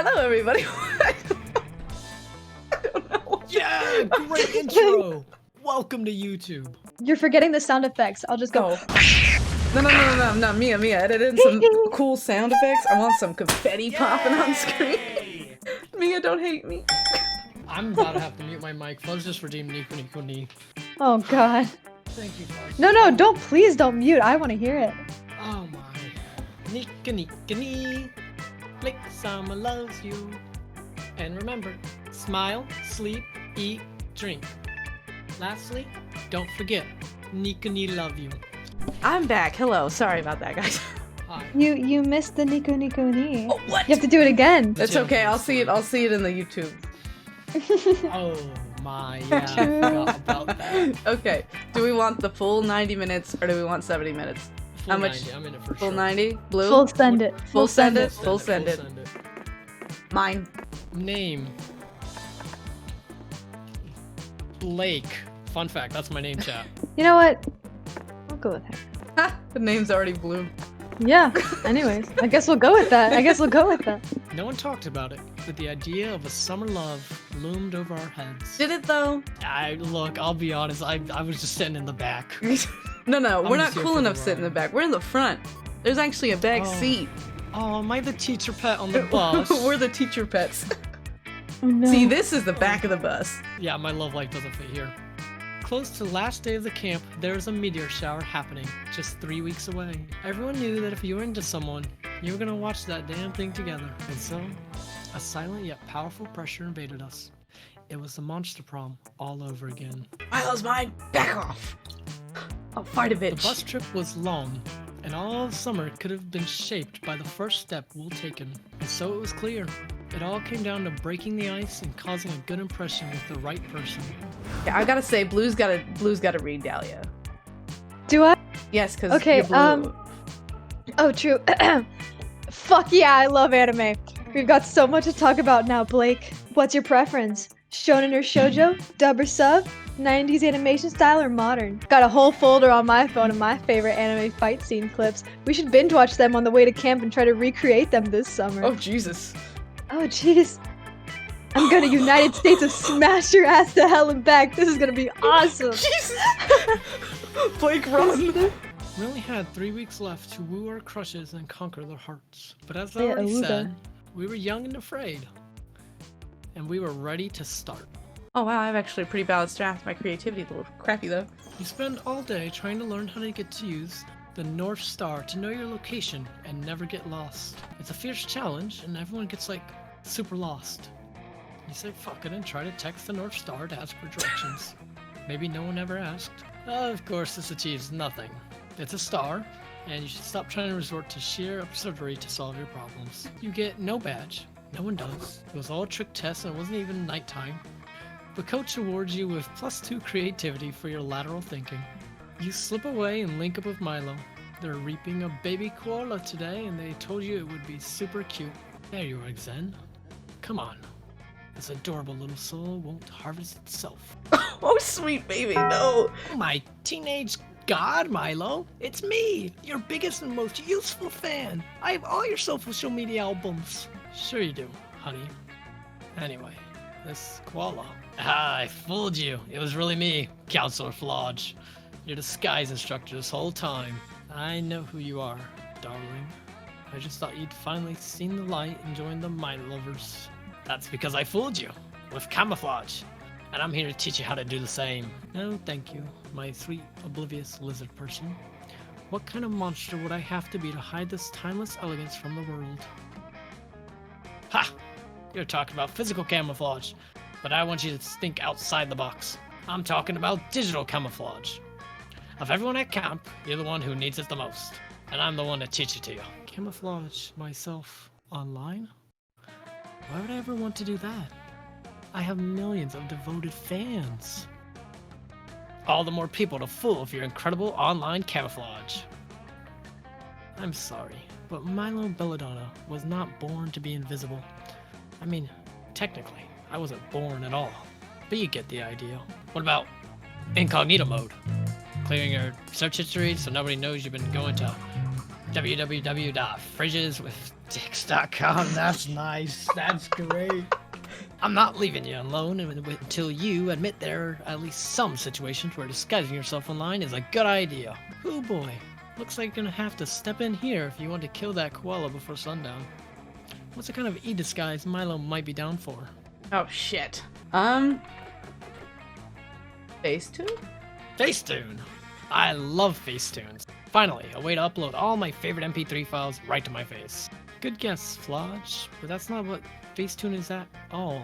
Hello, everybody. I don't know. Yeah, great intro. Welcome to YouTube. You're forgetting the sound effects. I'll just go. No, Mia, edit in some cool sound effects. I want some confetti popping on screen. Mia, don't hate me. I'm about to have to mute my mic. Let's just redeem Nico Nico Ni. Oh god. Thank you, guys. No, don't, please don't mute. I want to hear it. Oh my. Nico Nico Ni. Blake Summer loves you. And remember, smile, sleep, eat, drink. Lastly, don't forget, Nico Ni love you. I'm back. Hello. Sorry about that, guys. Hi. You missed the Nico Nico Ni. Oh, what? You have to do it again. It's okay. I'll see it in the YouTube. Oh my, yeah, I forgot about that. Okay. Do we want the full 90 minutes or do we want 70 minutes? Full How much? 90, I'm in it for Full sure. 90? Blue? Full send it. Full send it? Full Full send it. Mine. Name. Blake. Fun fact, that's my name, chat. You know what? I'll go with it. Ha! The name's already blue. Yeah. Anyways, I guess we'll go with that. No one talked about it, but the idea of a summer love loomed over our heads. Did it though? Look, I'll be honest, I was just sitting in the back. No, we're not just here cool for the enough sitting in the ride. back. We're in the front. There's actually a back Oh. seat. Oh, am I the teacher pet on the bus? We're the teacher pets. Oh, no. See, this is the back of the bus. Yeah, my love life doesn't fit here. Close to the last day of the camp, there was a meteor shower happening, just 3 weeks away. Everyone knew that if you were into someone, you were gonna watch that damn thing together. And so, a silent yet powerful pressure invaded us. It was the monster prom all over again. Milo's mine. Back off. I'll fight a The bitch. bus trip was long, and all of summer could have been shaped by the first step Will taken. And so it was clear. It all came down to breaking the ice and causing a good impression with the right person. Yeah, I gotta say, Blue's gotta read Dahlia. Do I? Yes, because Okay, you're blue. Oh, true. Fuck yeah, I love anime. We've got so much to talk about now, Blake. What's your preference? Shonen or shoujo? Dub or sub? 90s animation style or modern? Got a whole folder on my phone of my favorite anime fight scene clips. We should binge watch them on the way to camp and try to recreate them this summer. Oh, Jesus. Oh, jeez. I'm gonna United States of smash your ass to hell and back. This is gonna be awesome. Jesus. Blake, run. We only had 3 weeks left to woo our crushes and conquer their hearts. But as I Yeah, already Awuga. said, we were young and afraid. And we were ready to start. Oh, wow, I have actually a pretty balanced draft. My creativity is a little crappy, though. You spend all day trying to learn how to get to use the North Star to know your location and never get lost. It's a fierce challenge, and everyone gets like super lost. You say fuck it and try to text the North Star to ask for directions. Maybe no one ever asked. Of course, this achieves nothing. It's a star, and you should stop trying to resort to sheer absurdity to solve your problems. You get no badge. No one does. It was all a trick test, and it wasn't even nighttime. The coach awards you with +2 creativity for your lateral thinking. You slip away and link up with Milo. They're reaping a baby koala today, and they told you it would be super cute. There you are, Xen. Come on. This adorable little soul won't harvest itself. Oh, sweet baby, no. Oh, my teenage god, Milo. It's me, your biggest and most useful fan. I have all your social media albums. Sure you do, honey. Anyway, this koala. Ah, I fooled you. It was really me, Counselor Flodge. Your disguise instructor this whole time. I know who you are, darling. I just thought you'd finally seen the light and joined the Mind Lovers. That's because I fooled you with camouflage. And I'm here to teach you how to do the same. No, thank you, my sweet, oblivious lizard person. What kind of monster would I have to be to hide this timeless elegance from the world? Ha! You're talking about physical camouflage, but I want you to think outside the box. I'm talking about digital camouflage. Of everyone at camp, you're the one who needs it the most, and I'm the one to teach it to you. Camouflage myself online? Why would I ever want to do that? I have millions of devoted fans. All the more people to fool with your incredible online camouflage. I'm sorry, but Milo Belladonna was not born to be invisible. I mean, technically, I wasn't born at all. But you get the idea. What about incognito mode? Clearing your search history so nobody knows you've been going to www.fridgeswithdicks.com. That's nice. That's great. I'm not leaving you alone until you admit there are at least some situations where disguising yourself online is a good idea. Oh boy. Looks like you're gonna have to step in here if you want to kill that koala before sundown. What's the kind of e-disguise Milo might be down for? Oh shit. Facetune? Facetune! I love Facetunes. Finally, a way to upload all my favorite MP3 files right to my face. Good guess, Flodge, but that's not what Facetune is at all.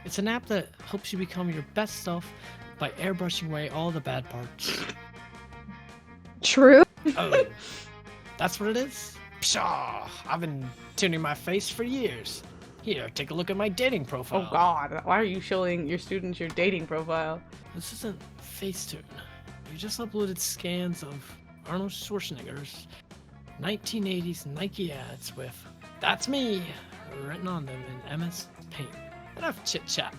It's an app that helps you become your best self by airbrushing away all the bad parts. True. Oh, that's what it is? Pshaw, I've been tuning my face for years. Here, take a look at my dating profile. Oh god, why are you showing your students your dating profile? This isn't Facetune. You just uploaded scans of Arnold Schwarzenegger's 1980s Nike ads with "That's me" written on them in MS Paint. Enough chit-chat.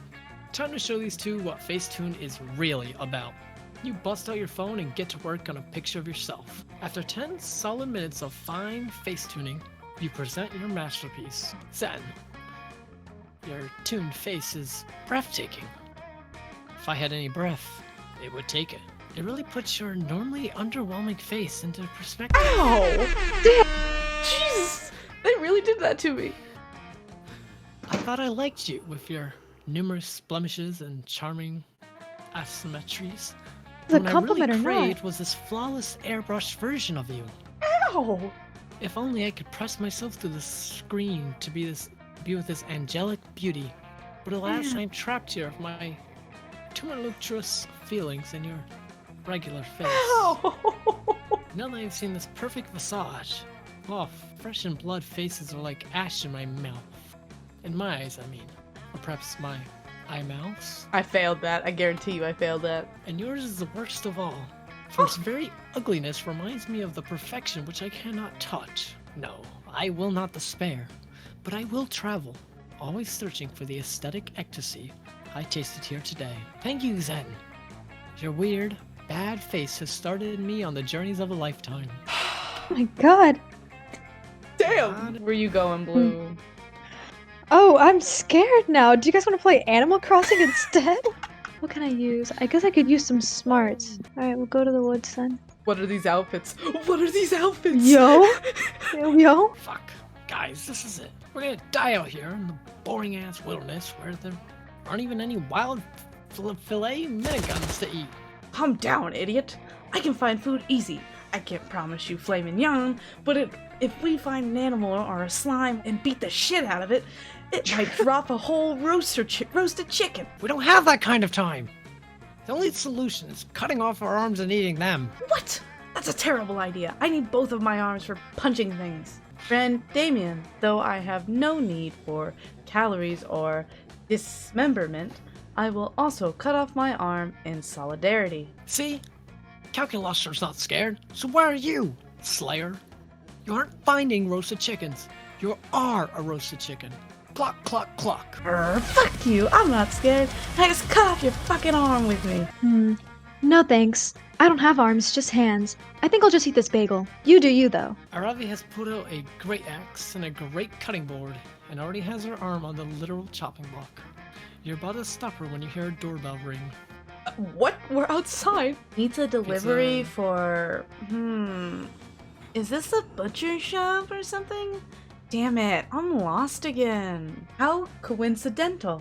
Time to show these two what Facetune is really about. You bust out your phone and get to work on a picture of yourself. After 10 solid minutes of fine face-tuning, you present your masterpiece. Then, your tuned face is breathtaking. If I had any breath, it would take it. It really puts your normally underwhelming face into perspective. Ow! Damn! Jesus! They really did that to me. I thought I liked you with your numerous blemishes and charming asymmetries. Is it a What I compliment really or not? craved was this flawless airbrushed version of you. Ow! If only I could press myself through the screen to be with this angelic beauty. But alas, I'm trapped here with my tumultuous feelings in your regular face. Ow! Now that I've seen this perfect visage, oh, flesh and blood faces are like ash in my mouth. In my eyes, I mean. Or perhaps my eye mouths. I failed that. I guarantee you I failed that. And yours is the worst of all. For its very ugliness reminds me of the perfection which I cannot touch. No, I will not despair, but I will travel, always searching for the aesthetic ecstasy I tasted here today. Thank you, Zen. Your weird, bad face has started me on the journeys of a lifetime. Oh my god. Damn! Where you going, Blue? Oh, I'm scared now. Do you guys want to play Animal Crossing instead? What can I use? I guess I could use some smarts. Alright, we'll go to the woods then. What are these outfits? What are these outfits? Yo! Yo! Fuck. Guys, this is it. We're gonna die out here in the boring-ass wilderness where there aren't even any wild filet miniguns to eat. Calm down, idiot. I can find food easy. I can't promise you filet mignon, but if we find an animal or a slime and beat the shit out of it, it might drop a whole roasted chicken. We don't have that kind of time. The only solution is cutting off our arms and eating them. What? That's a terrible idea. I need both of my arms for punching things. Friend Damien, though I have no need for calories or dismemberment, I will also cut off my arm in solidarity. See? Calculustro's not scared, so why are you, Slayer? You aren't finding roasted chickens. You are a roasted chicken. Cluck, cluck, cluck. Fuck you. I'm not scared. I just cut off your fucking arm with me. No thanks. I don't have arms, just hands. I think I'll just eat this bagel. You do you, though. Aravi has put out a great axe and a great cutting board, and already has her arm on the literal chopping block. You're about to stop her when you hear a doorbell ring. What? We're outside. Pizza delivery for... Is this a butcher shop or something? Damn it, I'm lost again. How coincidental.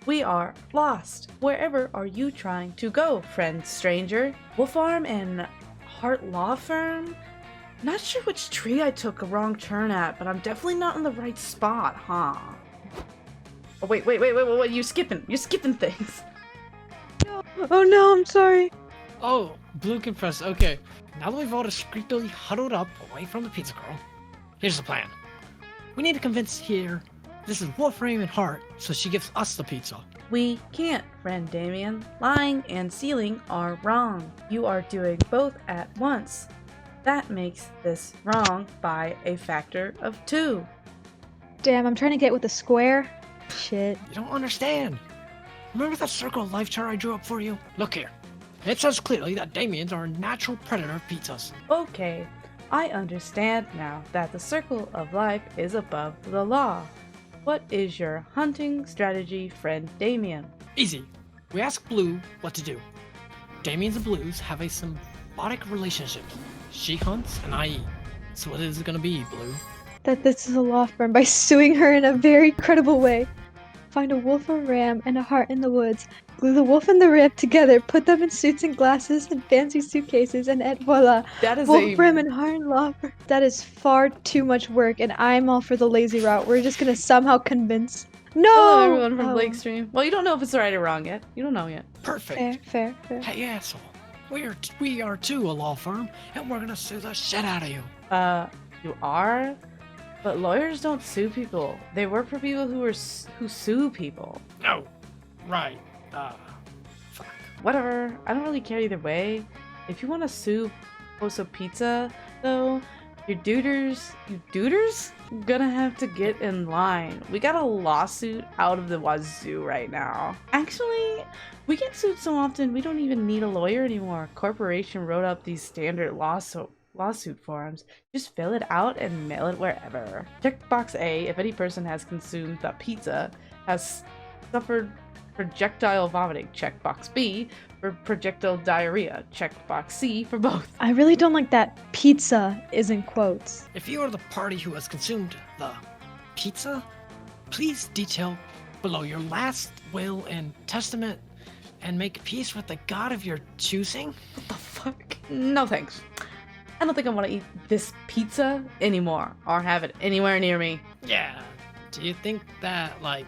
We are lost. Wherever are you trying to go, friend stranger? Wolf Farm and Hart Law Firm? Not sure which tree I took a wrong turn at, but I'm definitely not in the right spot, huh? Oh, wait, you're skipping things. Oh no, I'm sorry. Oh, blue compressed. Okay. Now that we've all discreetly huddled up away from the pizza girl, here's the plan. We need to convince here this is Wolfram and Hart, so she gives us the pizza. We can't, friend Damien. Lying and stealing are wrong. You are doing both at once. That makes this wrong by a factor of 2. Damn, I'm trying to get with the square. Shit. You don't understand. Remember that circle of life chart I drew up for you? Look here. It says clearly that Damien's are a natural predator of pizzas. Okay, I understand now that the circle of life is above the law. What is your hunting strategy, friend Damien? Easy. We ask Blue what to do. Damien's and Blue's have a symbiotic relationship. She hunts and I eat. So what is it gonna be, Blue? That this is a law firm by suing her in a very credible way. Find a wolf or ram and a hart in the woods. Glue the wolf and the ram together, put them in suits and glasses and fancy suitcases, and et voila. That is Wolf, ram, and hart in law firm. That is far too much work, and I'm all for the lazy route. We're just gonna somehow convince. No! Hello, everyone from Oh. Blake Stream. Well, you don't know if it's right or wrong yet. You don't know yet. Perfect. Fair. Hey, asshole. We are too a law firm, and we're gonna sue the shit out of you. You are? But lawyers don't sue people. They work for people who sue people. No. Right. Fuck. Whatever. I don't really care either way. If you want to sue Poso Pizza, though, you duders, gonna have to get in line. We got a lawsuit out of the wazoo right now. Actually, we get sued so often we don't even need a lawyer anymore. Corporation wrote up these standard lawsuit forms. Just fill it out and mail it wherever. Checkbox A, if any person has consumed the pizza, has suffered projectile vomiting. Checkbox B for projectile diarrhea. Checkbox C for both. I really don't like that pizza is in quotes. If you are the party who has consumed the pizza, please detail below your last will and testament and make peace with the god of your choosing. What the fuck? No thanks. I don't think I want to eat this pizza anymore or have it anywhere near me. Yeah. Do you think that, like,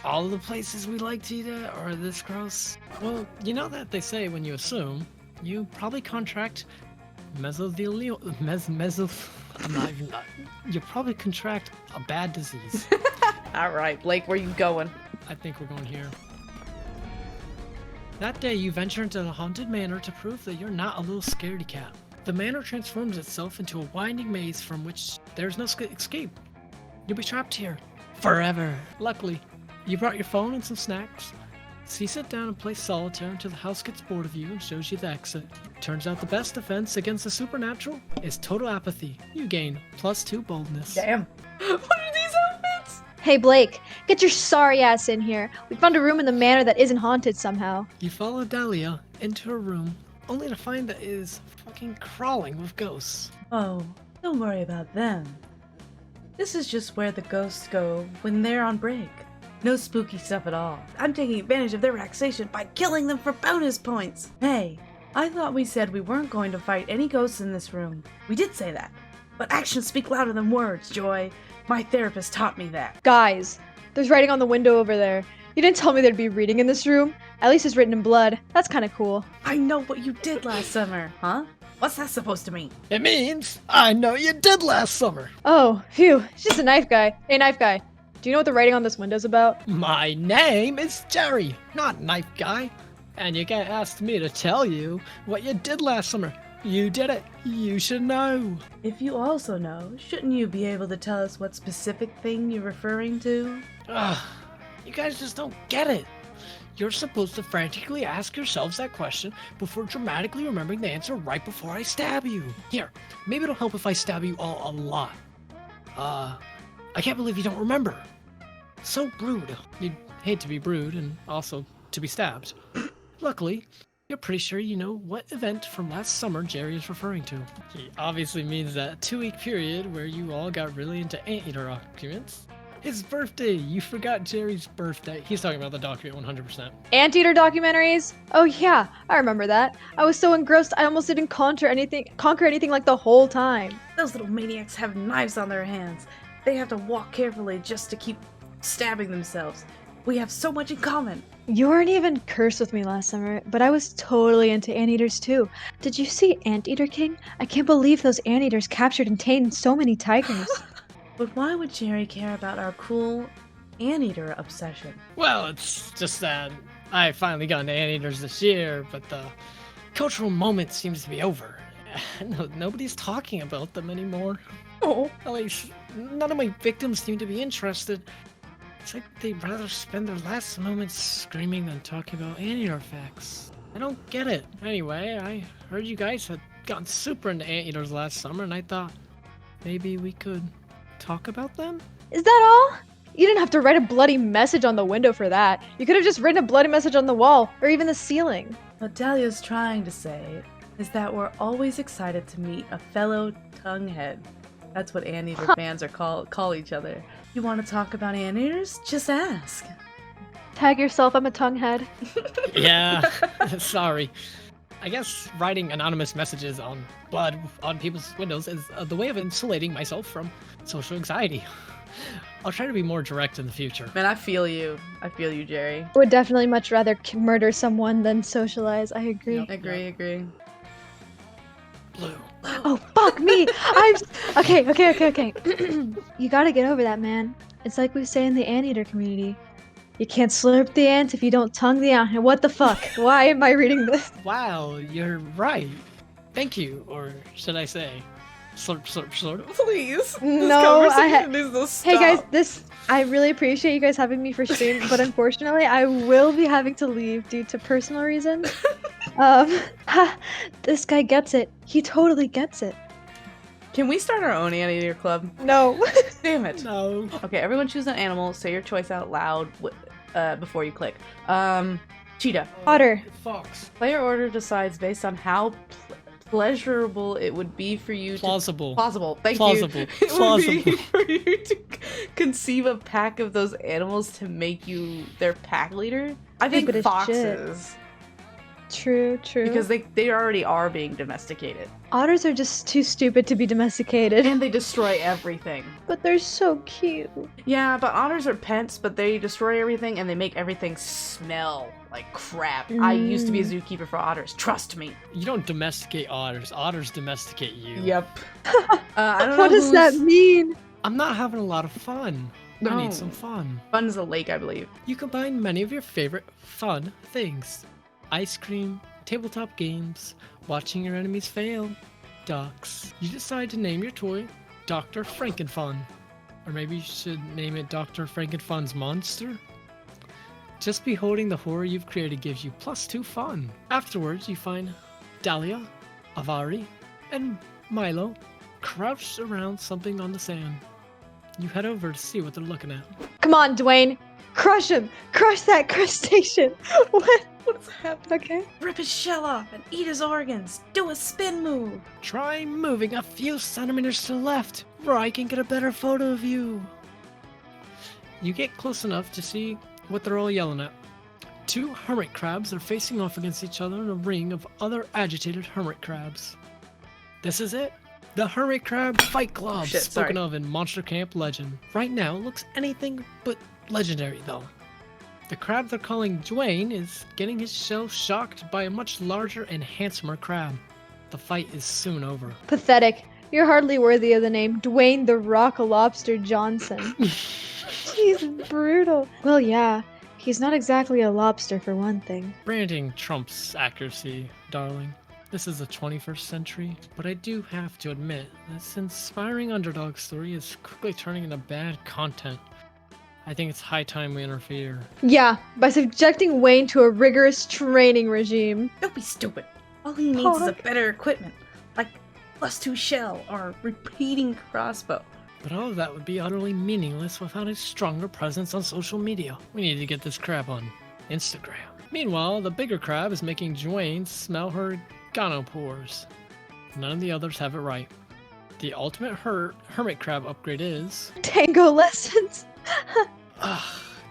all of the places we like to eat at are this gross? Well, you know that they say when you assume, you probably contract mesothelial... you probably contract a bad disease. Alright, Blake, where you going? I think we're going here. That day, you venture into the haunted manor to prove that you're not a little scaredy cat. The manor transforms itself into a winding maze from which there's no escape. You'll be trapped here forever. Luckily, you brought your phone and some snacks. So you sit down and play solitaire until the house gets bored of you and shows you the exit. Turns out the best defense against the supernatural is total apathy. You gain +2 boldness. Damn. What are these outfits? Hey Blake, get your sorry ass in here. We found a room in the manor that isn't haunted somehow. You follow Dahlia into a room, only to find that it is fucking crawling with ghosts. Oh, don't worry about them. This is just where the ghosts go when they're on break. No spooky stuff at all. I'm taking advantage of their relaxation by killing them for bonus points. Hey, I thought we said we weren't going to fight any ghosts in this room. We did say that. But actions speak louder than words, Joy. My therapist taught me that. Guys, there's writing on the window over there. You didn't tell me there'd be reading in this room. At least it's written in blood. That's kind of cool. I know what you did last summer, huh? What's that supposed to mean? It means I know you did last summer. Oh, phew. It's just a knife guy. Hey, knife guy. Do you know what the writing on this window's about? My name is Jerry, not Knife Guy. And you can't ask me to tell you what you did last summer. You did it. You should know. If you also know, shouldn't you be able to tell us what specific thing you're referring to? Ugh, you guys just don't get it. You're supposed to frantically ask yourselves that question before dramatically remembering the answer right before I stab you. Here, maybe it'll help if I stab you all a lot. I can't believe you don't remember. So rude. You'd hate to be rude and also to be stabbed. Luckily, you're pretty sure you know what event from last summer Jerry is referring to. He obviously means that 2-week period where you all got really into anteater arguments. His birthday! You forgot Jerry's birthday. He's talking about the document 100%. Anteater documentaries? Oh yeah, I remember that. I was so engrossed I almost didn't conquer anything like the whole time. Those little maniacs have knives on their hands. They have to walk carefully just to keep stabbing themselves. We have so much in common. You weren't even cursed with me last summer, but I was totally into anteaters too. Did you see Anteater King? I can't believe those anteaters captured and tamed so many tigers. But why would Jerry care about our cool anteater obsession? Well, it's just that I finally got into anteaters this year, but the cultural moment seems to be over. Nobody's talking about them anymore. Oh. At least, none of my victims seem to be interested. It's like they'd rather spend their last moments screaming than talking about anteater facts. I don't get it. Anyway, I heard you guys had gotten super into anteaters last summer, and I thought maybe we could talk about them? Is that all? You didn't have to write a bloody message on the window for that. You could have just written a bloody message on the wall, or even the ceiling. What Dahlia's trying to say is that we're always excited to meet a fellow tonguehead. That's what anteater fans are call each other. You want to talk about anteaters? Just ask. Tag yourself, I'm a tonguehead. Yeah, sorry. I guess writing anonymous messages on blood on people's windows is the way of insulating myself from social anxiety. I'll try to be more direct in the future. Man, I feel you. I feel you, Jerry. Would definitely much rather murder someone than socialize. I agree. Yep. Agree. Blue. Oh, fuck me! Okay. You gotta get over that, man. It's like we say in the anteater community. You can't slurp the ant if you don't tongue the ant. What the fuck? Why am I reading this? Wow, you're right. Thank you, or should I say, slurp, slurp, slurp. Please. No, needs to stop. Hey guys, I really appreciate you guys having me for stream, but unfortunately I will be having to leave due to personal reasons. This guy gets it. He totally gets it. Can we start our own anteater club? No. Damn it. No. Okay, everyone choose an animal. Say your choice out loud before you click. Cheetah. Otter. Fox. Player order decides based on how pleasurable it would be for you Plausible. Plausible. Thank Plausible. you. It Plausible. would be for you to conceive a pack of those animals to make you their pack leader. I think Stupid as foxes. True. Because they already are being domesticated. Otters are just too stupid to be domesticated. And they destroy everything. But they're so cute. Yeah, but otters are pets, but they destroy everything and they make everything smell like crap. I used to be a zookeeper for otters. Trust me. You don't domesticate otters. Otters domesticate you. Yep. I don't know What does that mean? I'm not having a lot of fun. I No. need some fun. Fun's a lake, I believe. You combine many of your favorite fun things. Ice cream, tabletop games, watching your enemies fail, ducks. You decide to name your toy Dr. Frankenfun. Or maybe you should name it Dr. Frankenfun's Monster. Just beholding the horror you've created gives you +2 fun. Afterwards, you find Dahlia, Avari, and Milo crouched around something on the sand. You head over to see what they're looking at. Come on, Dwayne. Crush him. Crush that crustacean. What? What's happening? Okay. Rip his shell off and eat his organs. Do a spin move. Try moving a few centimeters to the left, where I can get a better photo of you. You get close enough to see what they're all yelling at. 2 hermit crabs are facing off against each other in a ring of other agitated hermit crabs. This is it. The Hermit Crab Fight Club, Shit, spoken sorry. of in Monster Camp legend. Right now, it looks anything but legendary, though. The crab they're calling Dwayne is getting his shell shocked by a much larger and handsomer crab. The fight is soon over. Pathetic. You're hardly worthy of the name Dwayne the Rock Lobster Johnson. He's brutal. Well, yeah. He's not exactly a lobster for one thing. Branding trumps accuracy, darling. This is the 21st century, but I do have to admit, this inspiring underdog story is quickly turning into bad content. I think it's high time we interfere. Yeah, by subjecting Wayne to a rigorous training regime. Don't be stupid. All he needs is a Fuck. better equipment, like +2 shell or repeating crossbow. But all of that would be utterly meaningless without a stronger presence on social media. We need to get this crab on Instagram. Meanwhile, the bigger crab is making Dwayne smell her gonopores. None of the others have it right. The ultimate hermit crab upgrade is... Tango lessons.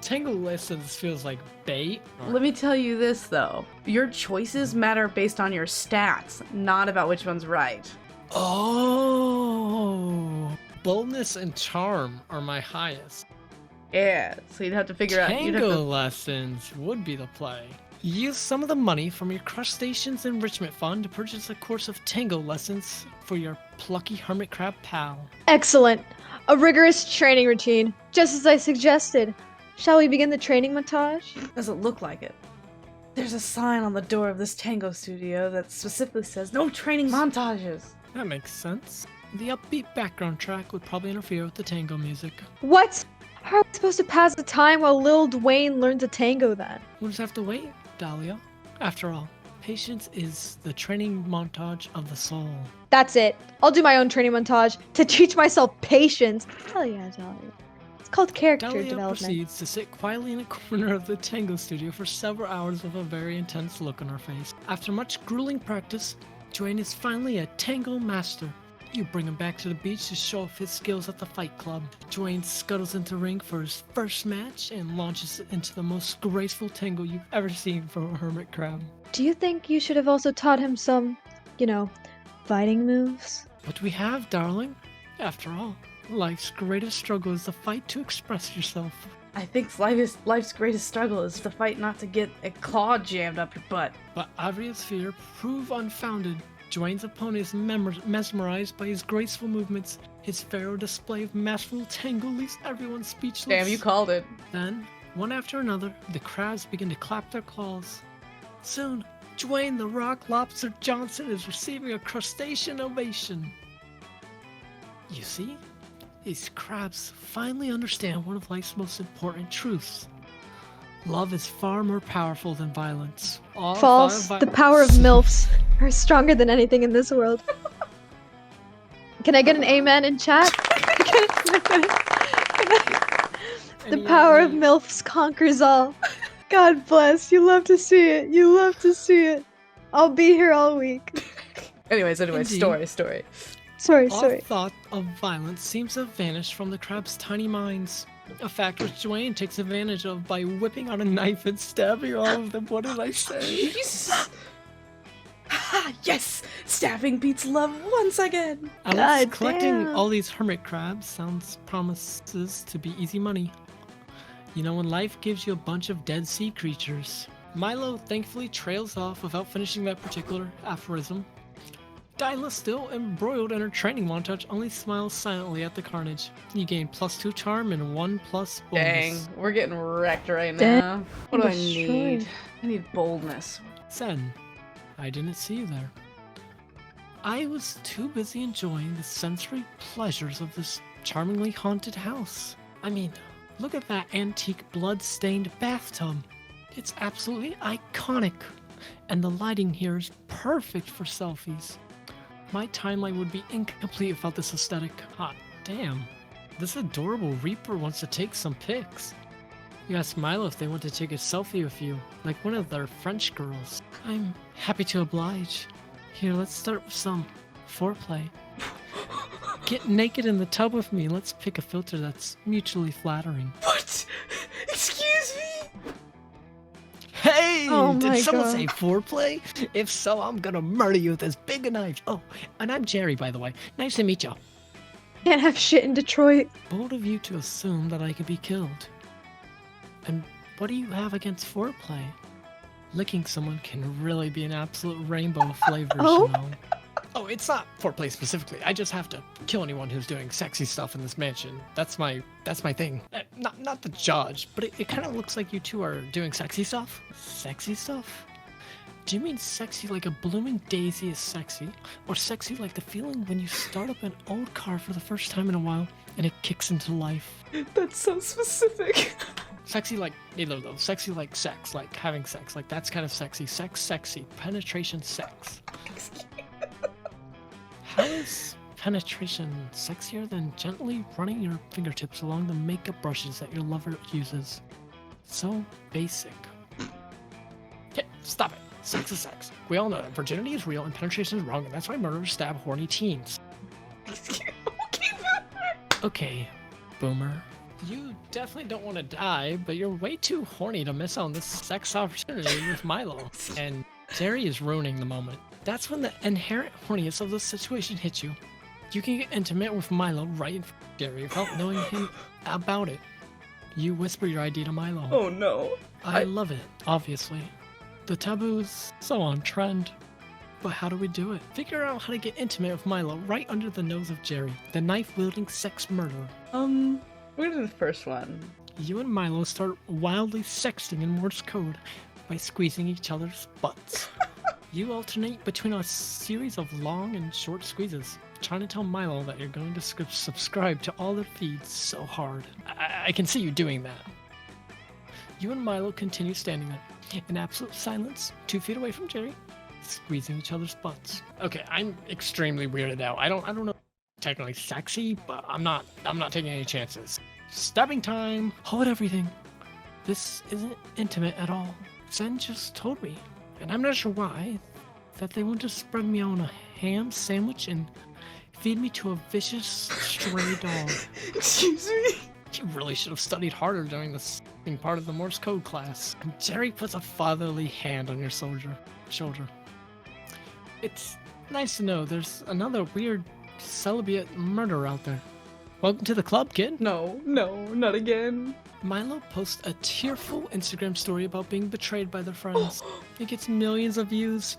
Tango lessons feels like bait. Let me tell you this though. Your choices matter based on your stats, not about which one's right. Oh, boldness and charm are my highest. Yeah, so you'd have to figure out. You'd have Tango to, lessons would be the play. Use some of the money from your crustaceans enrichment fund to purchase a course of tango lessons for your plucky hermit crab pal. Excellent. A rigorous training routine, just as I suggested. Shall we begin the training montage? doesn't look like it. There's a sign on the door of this tango studio that specifically says no training montages. That makes sense. The upbeat background track would probably interfere with the tango music. What? How are we supposed to pass the time while Lil Dwayne learns a tango then? We'll just have to wait, Dahlia. After all, Patience is the training montage of the soul. That's it. I'll do my own training montage to teach myself patience. Hell yeah, Dahlia. It's called character Dahlia development. proceeds to sit quietly in a corner of the tango studio for several hours with a very intense look on her face. After much grueling practice, Dwayne is finally a tango master. You bring him back to the beach to show off his skills at the fight club. Dwayne scuttles into the ring for his first match and launches into the most graceful tango you've ever seen from a hermit crab. Do you think you should have also taught him some, fighting moves? But we have, darling. After all, life's greatest struggle is the fight to express yourself. I think life's greatest struggle is the fight not to get a claw jammed up your butt. But Avria's fear proved unfounded. Dwayne's opponent is mesmerized by his graceful movements. His pharaoh display of masterful tango leaves everyone speechless. Damn, you called it. Then, one after another, the crabs begin to clap their claws. Soon, Dwayne the Rock Lobster Johnson is receiving a crustacean ovation. You see, these crabs finally understand one of life's most important truths. Love is far more powerful than violence. False. The power of MILFs are stronger than anything in this world. Can I get an amen in chat? The power of MILFs conquers all. God bless. You love to see it. You love to see it. I'll be here all week. Anyways, Indeed. story. Sorry. All thought of violence seems to have vanished from the crab's tiny minds. A fact which Dwayne takes advantage of by whipping out a knife and stabbing all of them. What did I say? Yes! Stabbing beats love once again! Alex, collecting damn. all these hermit crabs promises to be easy money. You know, when life gives you a bunch of dead sea creatures. Milo thankfully trails off without finishing that particular aphorism. Dyla, still embroiled in her training montage, only smiles silently at the carnage. You gain +2 charm and 1+ bonus. Dang, we're getting wrecked right Dang. now. What do I Destroyed. need? I need boldness. Sen, I didn't see you there. I was too busy enjoying the sensory pleasures of this charmingly haunted house. I mean, look at that antique blood-stained bathtub. It's absolutely iconic. And the lighting here is perfect for selfies. My timeline would be incomplete without this aesthetic. Hot damn. This adorable Reaper wants to take some pics. You ask Milo if they want to take a selfie with you, like one of their French girls. I'm happy to oblige. Here, let's start with some foreplay. Get naked in the tub with me. Let's pick a filter that's mutually flattering. What? Excuse me? Hey! Oh Did my someone God. say foreplay? If so, I'm gonna murder you with this big knife. Oh, and I'm Jerry, by the way. Nice to meet you. Can't have shit in Detroit. Bold of you to assume that I could be killed. And what do you have against foreplay? Licking someone can really be an absolute rainbow of flavors, Oh. you know. Oh, it's not foreplay specifically. I just have to kill anyone who's doing sexy stuff in this mansion. That's my thing. Not the judge, but it kind of looks like you two are doing sexy stuff. Sexy stuff? Do you mean sexy like a blooming daisy is sexy? Or sexy like the feeling when you start up an old car for the first time in a while and it kicks into life? That's so specific. Sexy like neither of those. Sexy like sex, like having sex. Like that's kind of sexy. Sex, sexy. Penetration, sex. How is penetration sexier than gently running your fingertips along the makeup brushes that your lover uses? So basic. Okay, stop it. Sex is sex. We all know that virginity is real and penetration is wrong, and that's why murderers stab horny teens. Okay, boomer. You definitely don't want to die, but you're way too horny to miss out on this sex opportunity with Milo. And Jerry is ruining the moment. That's when the inherent horniness of the situation hits you. You can get intimate with Milo right in front of Jerry without knowing him about it. You whisper your ID to Milo. Oh no. I love it, obviously. The taboo's so on trend. But how do we do it? Figure out how to get intimate with Milo right under the nose of Jerry, the knife-wielding sex murderer. We're gonna do the first one. You and Milo start wildly sexting in Morse code by squeezing each other's butts. You alternate between a series of long and short squeezes, trying to tell Milo that you're going to subscribe to all their feeds so hard. I can see you doing that. You and Milo continue standing there, in absolute silence, 2 feet away from Jerry, squeezing each other's butts. Okay, I'm extremely weirded out. I don't know technically sexy, but I'm not taking any chances. Stabbing time. Hold everything. This isn't intimate at all. Zen just told me, and I'm not sure why, that they want to spread me on a ham sandwich and feed me to a vicious stray dog. Excuse me? You really should have studied harder during this part of the Morse code class. And Jerry puts a fatherly hand on your shoulder. It's nice to know there's another weird celibate murderer out there. Welcome to the club, kid. No, not again. Milo posts a tearful Instagram story about being betrayed by their friends. It gets millions of views,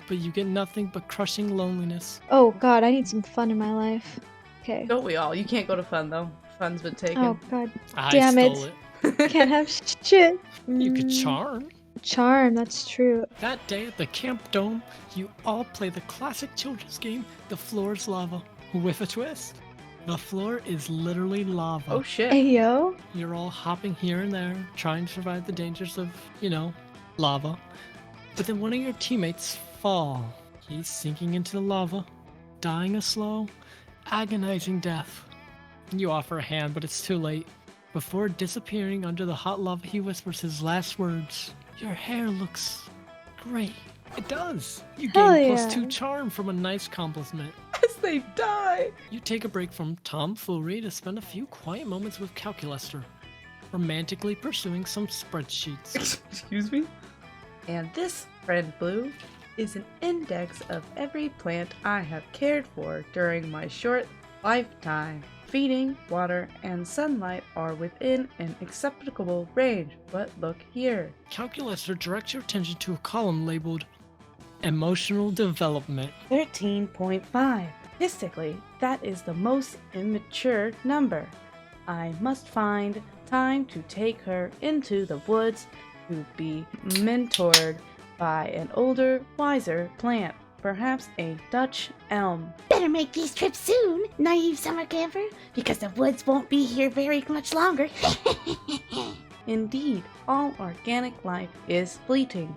but you get nothing but crushing loneliness. Oh god, I need some fun in my life. Okay. Don't we all? You can't go to fun though. Fun's been taken. Oh god. I Damn stole it. it. Can't have shit. You could Mm, charm. Charm, that's true. That day at the Camp Dome, you all play the classic children's game, The Floor is Lava, with a twist. The floor is literally lava. Oh shit. Ayo. You're all hopping here and there, trying to survive the dangers of, lava. But then one of your teammates fall. He's sinking into the lava, dying a slow, agonizing death. You offer a hand, but it's too late. Before disappearing under the hot lava, he whispers his last words. Your hair looks great. It does. You Hell gain yeah. +2 charm from a nice compliment. As they die. You take a break from tomfoolery to spend a few quiet moments with Calculester, romantically pursuing some spreadsheets. Excuse me? And this, friend Blue, is an index of every plant I have cared for during my short lifetime. Feeding, water, and sunlight are within an acceptable range, but look here. Calculester directs your attention to a column labeled Emotional Development. 13.5. Statistically, that is the most immature number. I must find time to take her into the woods to be mentored by an older, wiser plant. Perhaps a Dutch elm. Better make these trips soon, naive summer camper, because the woods won't be here very much longer. Indeed, all organic life is fleeting,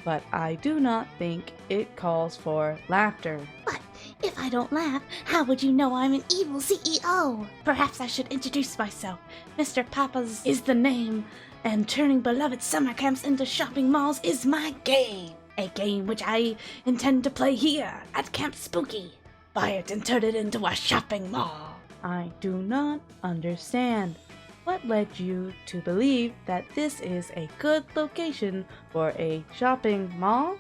but I do not think it calls for laughter. But if I don't laugh, how would you know I'm an evil CEO? Perhaps I should introduce myself. Mr. Papa's is the name, and turning beloved summer camps into shopping malls is my game. A game which I intend to play here at Camp Spooky. Buy it and turn it into a shopping mall. I do not understand. What led you to believe that this is a good location for a shopping mall?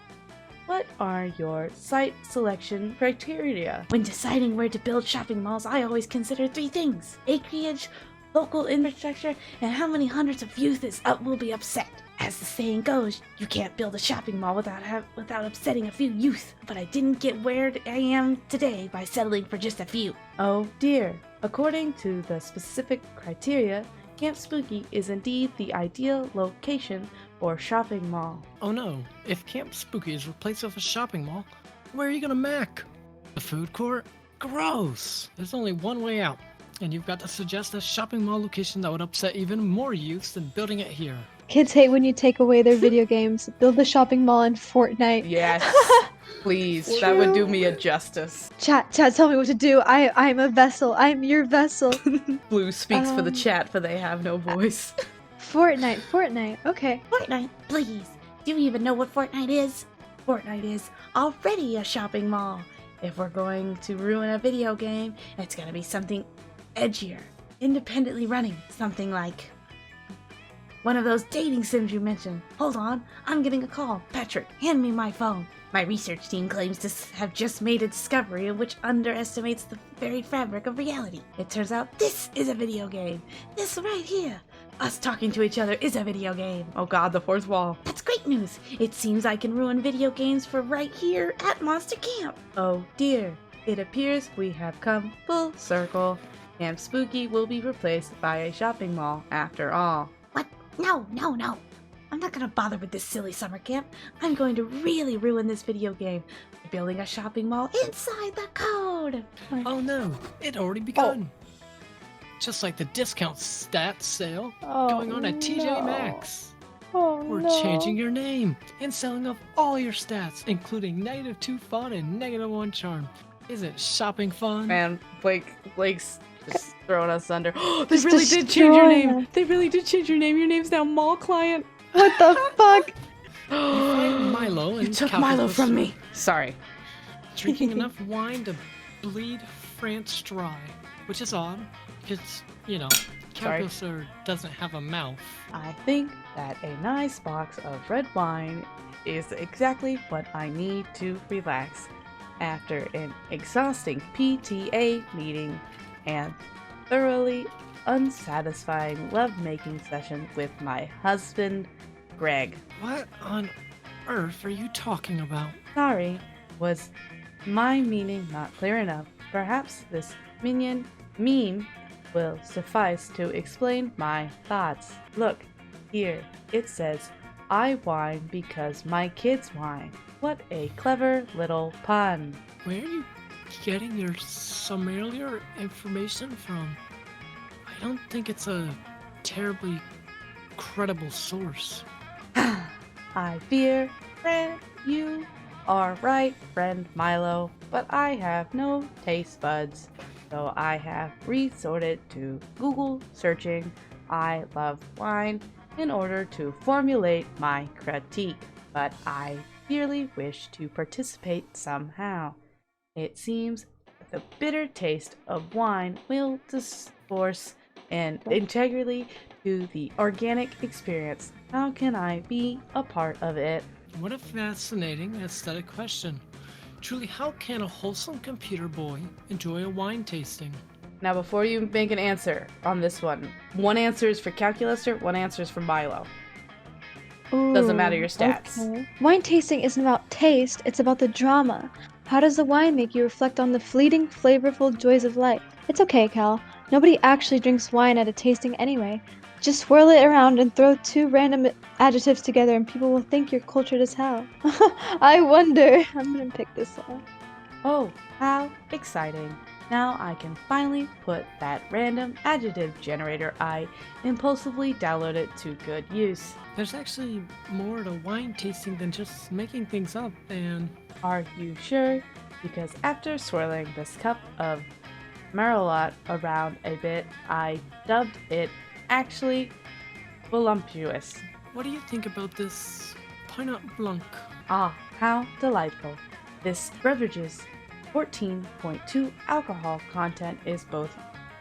What are your site selection criteria? When deciding where to build shopping malls, I always consider 3 things: acreage, local infrastructure, and how many hundreds of youth will be upset. As the saying goes, you can't build a shopping mall without upsetting a few youth. But I didn't get where I am today by settling for just a few. Oh dear. According to the specific criteria, Camp Spooky is indeed the ideal location for shopping mall. Oh no, if Camp Spooky is replaced with a shopping mall, where are you gonna mac? The food court? Gross! There's only one way out, and you've got to suggest a shopping mall location that would upset even more youths than building it here. Kids hate when you take away their video games. Build the shopping mall in Fortnite. Yes. Please, that would do me a justice. Chat, tell me what to do. I'm a vessel. I'm your vessel. Blue speaks for the chat, for they have no voice. Fortnite. Okay. Fortnite, please. Do you even know what Fortnite is? Fortnite is already a shopping mall. If we're going to ruin a video game, it's gonna be something edgier, independently running. Something like one of those dating sims you mentioned. Hold on, I'm getting a call. Patrick, hand me my phone. My research team claims to have just made a discovery which underestimates the very fabric of reality. It turns out this is a video game. This right here. Us talking to each other is a video game. Oh god, the fourth wall. That's great news. It seems I can ruin video games for right here at Monster Camp. Oh dear. It appears we have come full circle. Camp Spooky will be replaced by a shopping mall after all. What? No. I'm not gonna bother with this silly summer camp. I'm going to really ruin this video game by building a shopping mall inside the code. Oh no, it already begun. Just like the discount stats sale going on at TJ Maxx. Oh We're no. changing your name and selling off all your stats, including -2 fun and -1 charm. Isn't shopping fun? Man, Blake's just throwing us under. they Just really did change your destroying name. us. They really did change your name. Your name's now Mall Client. What the fuck? You find Milo and You took Calculus Milo from me. Sorry. drinking enough wine to bleed France dry, which is odd because, you know, Sorry. Calculus doesn't have a mouth. I think that a nice box of red wine is exactly what I need to relax after an exhausting PTA meeting and thoroughly unsatisfying lovemaking session with my husband, Greg. What on earth are you talking about? Sorry, was my meaning not clear enough? Perhaps this meme will suffice to explain my thoughts. Look, here, it says, I whine because my kids whine. What a clever little pun. Where are you getting your familiar information from? I don't think it's a terribly credible source. I fear, friend, you are right, friend Milo, but I have no taste buds, so I have resorted to Google searching I love wine in order to formulate my critique, but I dearly wish to participate somehow. It seems the bitter taste of wine will discourse and integrally to the organic experience. How can I be a part of it? What a fascinating aesthetic question. Truly, how can a wholesome computer boy enjoy a wine tasting? Now, before you make an answer on this one answer is for Calculuster, one answer is for Milo. Doesn't matter your stats. Okay. Wine tasting isn't about taste, it's about the drama. How does the wine make you reflect on the fleeting, flavorful joys of life? It's okay, Cal. Nobody actually drinks wine at a tasting anyway. Just swirl it around and throw two random adjectives together and people will think you're cultured as hell. I wonder. I'm gonna pick this one. Oh, how exciting. Now I can finally put that random adjective generator I impulsively downloaded to good use. There's actually more to wine tasting than just making things up, and Are you sure? Because after swirling this cup of Merlot around a bit, I dubbed it actually voluptuous. what do you think about this Pinot Blanc? Ah, how delightful. This beverage's 14.2 alcohol content is both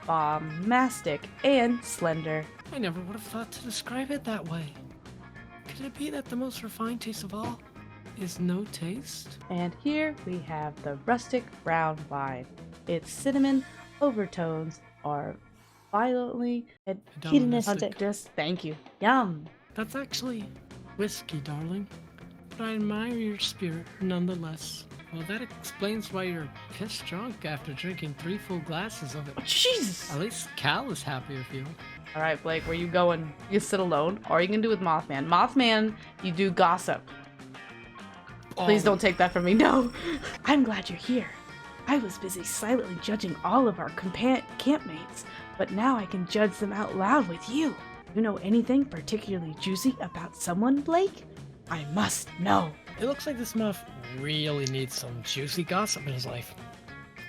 bombastic and slender. I never would have thought to describe it that way. Could it be that the most refined taste of all is no taste? And here we have the rustic brown wine. Its cinnamon overtones are violently Hedonistic. just thank you. Yum. That's actually whiskey, darling. But I admire your spirit nonetheless. Well, that explains why you're pissed drunk after drinking 3 full glasses of it. Oh, Jesus. At least Cal is happy with you. All right, Blake, where you going? You sit alone, or you can do with Mothman. Mothman, you do gossip. Please don't take that from me. No. I'm glad you're here. I was busy silently judging all of our campmates, but now I can judge them out loud with you. You know anything particularly juicy about someone, Blake? I must know. It looks like this muff really needs some juicy gossip in his life.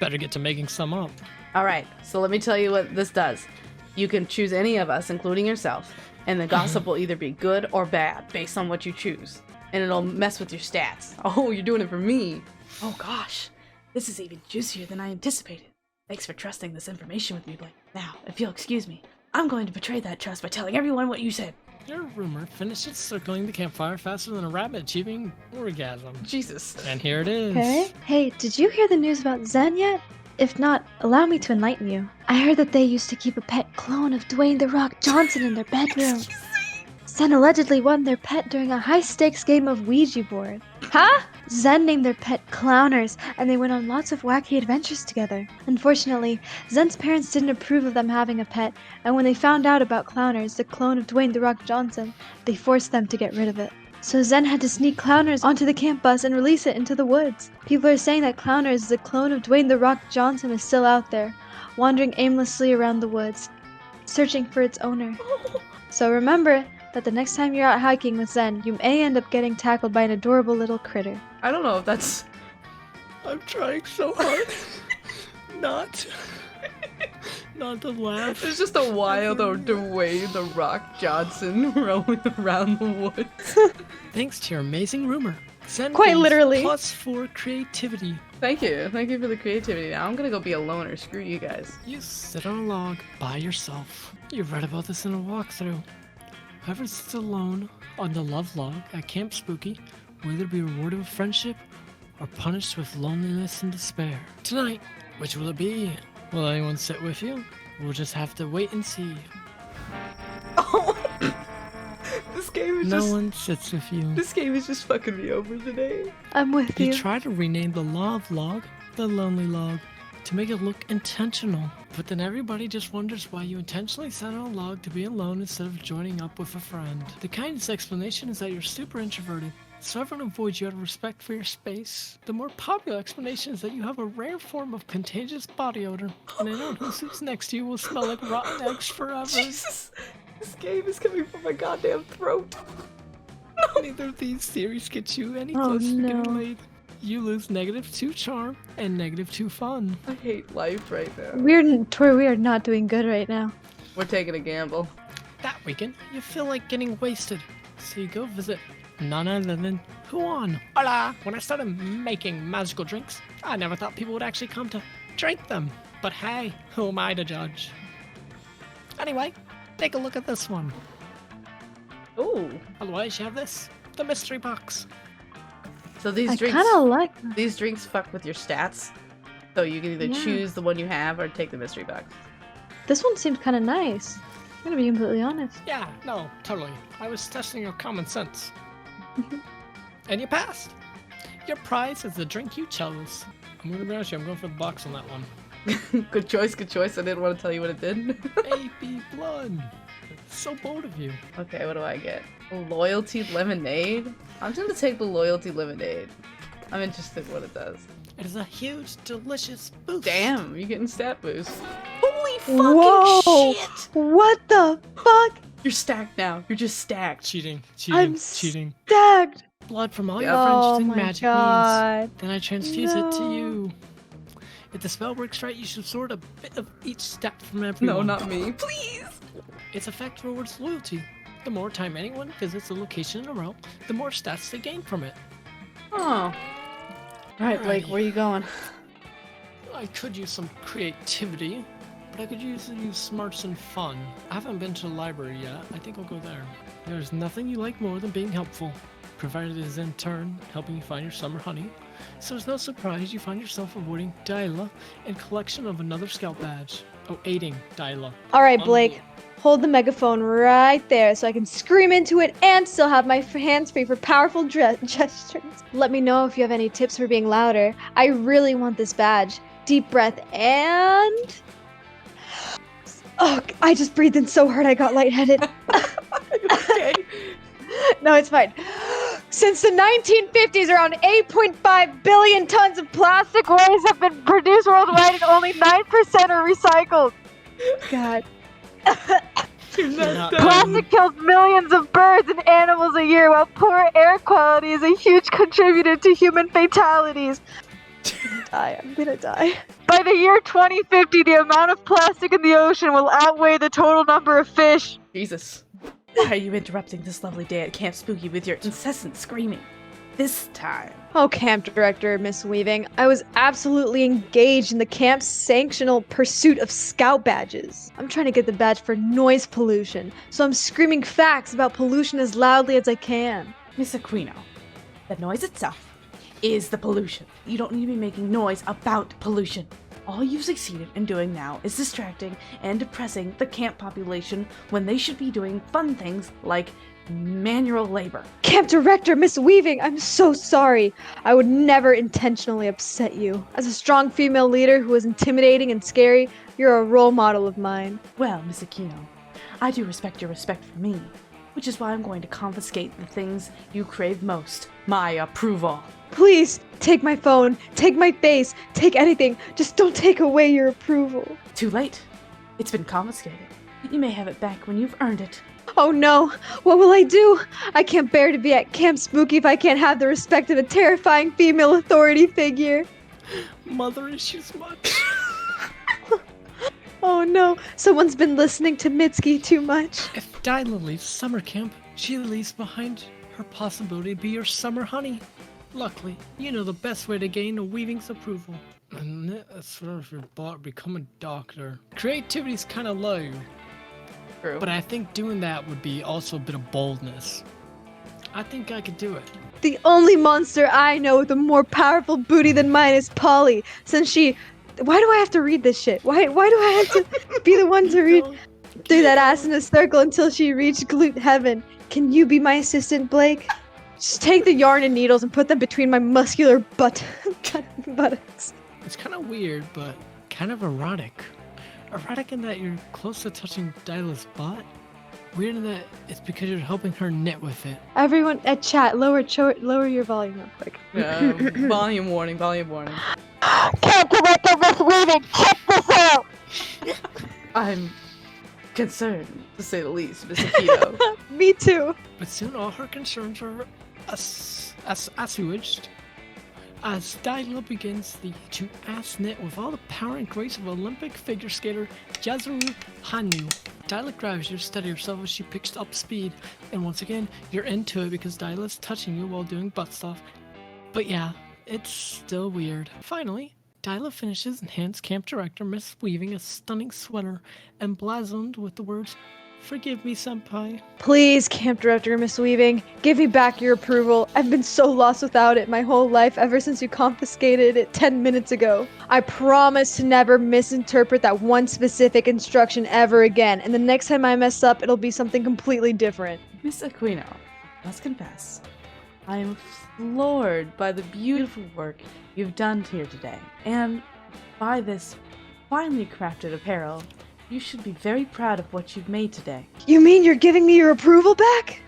Better get to making some up. All right, so let me tell you what this does. You can choose any of us, including yourself, and the gossip will either be good or bad based on what you choose. And it'll mess with your stats. Oh, you're doing it for me. Oh gosh, this is even juicier than I anticipated. Thanks for trusting this information with me, Blake. Now, if you'll excuse me, I'm going to betray that trust by telling everyone what you said. Your rumor finishes circling the campfire faster than a rabbit achieving orgasm. Jesus. And here it is. Okay. Hey, did you hear the news about Zen yet? If not, allow me to enlighten you. I heard that they used to keep a pet clone of Dwayne The Rock Johnson in their bedroom. Zen allegedly won their pet during a high-stakes game of Ouija board. Huh? Zen named their pet Clowners, and they went on lots of wacky adventures together. Unfortunately, Zen's parents didn't approve of them having a pet, and when they found out about Clowners, the clone of Dwayne The Rock Johnson, they forced them to get rid of it. So Zen had to sneak Clowners onto the camp bus and release it into the woods. People are saying that Clowners, the clone of Dwayne The Rock Johnson, is still out there, wandering aimlessly around the woods, searching for its owner. So remember, that the next time you're out hiking with Zen, you may end up getting tackled by an adorable little critter. I don't know if that's... I'm trying so hard not to laugh. It's just a wild Dwayne The Rock Johnson rolling around the woods. Thanks to your amazing rumor. Zen Quite gains literally. +4 creativity. Thank you for the creativity. Now I'm gonna go be a loner. Screw you guys. You sit on a log by yourself. You've read about this in a walkthrough. Whoever sits alone on the love log at Camp Spooky will either be rewarded with friendship or punished with loneliness and despair. Tonight, which will it be? Will anyone sit with you? We'll just have to wait and see. Oh, this game is No just... one sits with you. This game is just fucking me over today. I'm with You you. try to rename the love log the lonely log to make it look intentional. But then everybody just wonders why you intentionally set on a log to be alone instead of joining up with a friend. The kindest explanation is that you're super introverted, so everyone avoids you out of respect for your space. The more popular explanation is that you have a rare form of contagious body odor, and anyone who sits next to you will smell like rotten eggs forever. Jesus, this game is coming from my goddamn throat. Neither of these theories get you any Oh, closer to no. getting laid. You lose -2 charm and -2 fun. I hate life right now. Tori, we are not doing good right now. We're taking a gamble. That weekend, you feel like getting wasted, so you go visit none other than Juan. Hola! When I started making magical drinks, I never thought people would actually come to drink them. But hey, who am I to judge? Anyway, take a look at this one. Ooh. Otherwise, you have this, the mystery box. So these I drinks, kind of like that. these drinks fuck with your stats. So you can either Yeah. choose the one you have or take the mystery box. This one seems kind of nice. I'm gonna be completely honest. Yeah, no, totally. I was testing your common sense. And you passed. Your prize is the drink you chose. I'm gonna be honest with you, I'm going for the box on that one. Good choice, good choice. I didn't want to tell you what it did. AB blood. So bold of you. Okay, what do I get? Loyalty lemonade? I'm gonna take the loyalty lemonade. I'm interested in what it does. It is a huge, delicious boost. Damn, you're getting stat boost. Holy fucking Whoa! shit! What the fuck? You're stacked now. You're just stacked. Cheating, I'm cheating. stacked. Blood from all your Oh friends using my magic god. means. Then I transfuse it to No. you. If the spell works right, you should sort a bit of each step from No, everyone. not me. Please! Its effect rewards loyalty. The more time anyone visits a location in a row, the more stats they gain from it. Oh. Alright, Blake, where you going? I could use some creativity, but I could use smarts and fun. I haven't been to the library yet. I think I'll go there. There's nothing you like more than being helpful, provided it is in turn helping you find your summer honey. So it's no surprise you find yourself avoiding Dyla in collection of another scout badge. Oh, aiding Dyla. All right, Blake. Hold the megaphone right there so I can scream into it and still have my hands free for powerful gestures. Let me know if you have any tips for being louder. I really want this badge. Deep breath and... Oh, I just breathed in so hard I got lightheaded. Okay. No, it's fine. Since the 1950s, around 8.5 billion tons of plastic waste have been produced worldwide and only 9% are recycled. God. You're not You're done. Plastic kills millions of birds and animals a year, while poor air quality is a huge contributor to human fatalities. I'm gonna die. By the year 2050, the amount of plastic in the ocean will outweigh the total number of fish. Jesus. Why are you interrupting this lovely day at Camp Spooky with your incessant screaming? This time. Oh, camp director, Miss Weaving, I was absolutely engaged in the camp's sanctional pursuit of scout badges. I'm trying to get the badge for noise pollution, so I'm screaming facts about pollution as loudly as I can. Miss Aquino, the noise itself is the pollution. You don't need to be making noise about pollution. All you've succeeded in doing now is distracting and depressing the camp population when they should be doing fun things like manual labor. Camp director, Miss Weaving, I'm so sorry. I would never intentionally upset you. As a strong female leader who is intimidating and scary, you're a role model of mine. Well, Miss Aquino, I do respect your respect for me, which is why I'm going to confiscate the things you crave most, my approval. Please, take my phone, take my face, take anything. Just don't take away your approval. Too late. It's been confiscated. You may have it back when you've earned it. Oh no, what will I do? I can't bear to be at Camp Spooky if I can't have the respect of a terrifying female authority figure. Mother issues much. Oh no, someone's been listening to Mitski too much. If Dyla leaves summer camp, she leaves behind her possibility to be your summer honey. Luckily, you know the best way to gain a weaving's approval. And that's if you're about to become a doctor. Creativity's kind of low, True. but I think doing that would be also a bit of boldness. I think I could do it. The only monster I know with a more powerful booty than mine is Polly, since she... Why do I have to read this shit? Why do I have to be the one to read through that ass in a circle until she reached glute heaven? Can you be my assistant, Blake? Just take the yarn and needles and put them between my muscular buttocks. It's kind of weird, but kind of erotic. Erotic in that you're close to touching Dyla's butt. Weird in that it's because you're helping her knit with it. Everyone at chat, lower your volume real quick. Volume warning, volume warning. Can't Director Miss Weaving, check this out! I'm concerned, to say the least, Miss Akito. Me too. But soon all her concerns are assuaged as Dyla begins to ass knit with all the power and grace of Olympic figure skater Yuzuru Hanu. Dyla grabs you to steady herself as she picks up speed, and once again, you're into it because Dyla's touching you while doing butt stuff. But yeah, it's still weird. Finally, Dyla finishes and hands camp director Miss Weaving a stunning sweater emblazoned with the words, "Forgive me, senpai." Please, Camp Director Miss Weaving, give me back your approval. I've been so lost without it my whole life ever since you confiscated it 10 minutes ago. I promise to never misinterpret that one specific instruction ever again, and the next time I mess up, it'll be something completely different. Miss Aquino, let's confess. I am floored by the beautiful work you've done here today, and by this finely crafted apparel. You should be very proud of what you've made today. You mean you're giving me your approval back?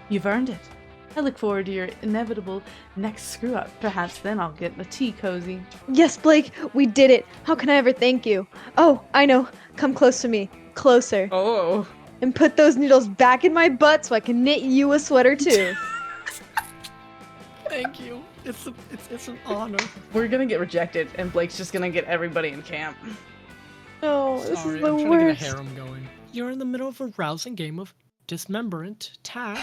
You've earned it. I look forward to your inevitable next screw-up. Perhaps then I'll get a tea cozy. Yes, Blake, we did it. How can I ever thank you? Oh, I know. Come close to me. Closer. Oh. And put those needles back in my butt so I can knit you a sweater too. Thank you. It's an honor. We're gonna get rejected, and Blake's just gonna get everybody in camp. No, this Sorry, is the I'm trying worst. to get a harem going. You're in the middle of a rousing game of dismemberment tag.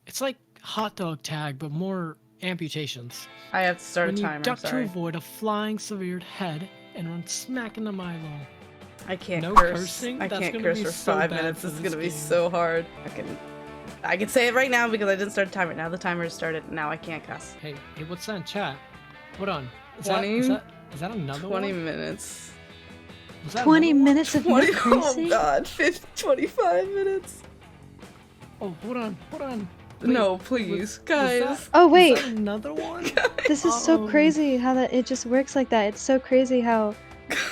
It's like hot dog tag, but more amputations. I have to start When a you timer, duck to sorry. avoid a flying severed head and run smack into Milo. I can't No curse. cursing? I That's can't gonna curse be for so 5 bad minutes. for This is this gonna be game. so hard. I can say it right now because I didn't start a timer. Now the timer has started. Now I can't cuss. Hey, what's that in chat? Hold on. Is 20? Is that another 20 one? minutes. Was that 20 another one? minutes of 20, no cursing? oh god, 25 minutes. Oh, hold on. Wait, No, please, guys. Was Oh Was wait, that another one? this is so Oh. crazy how that it just works like that. It's so crazy how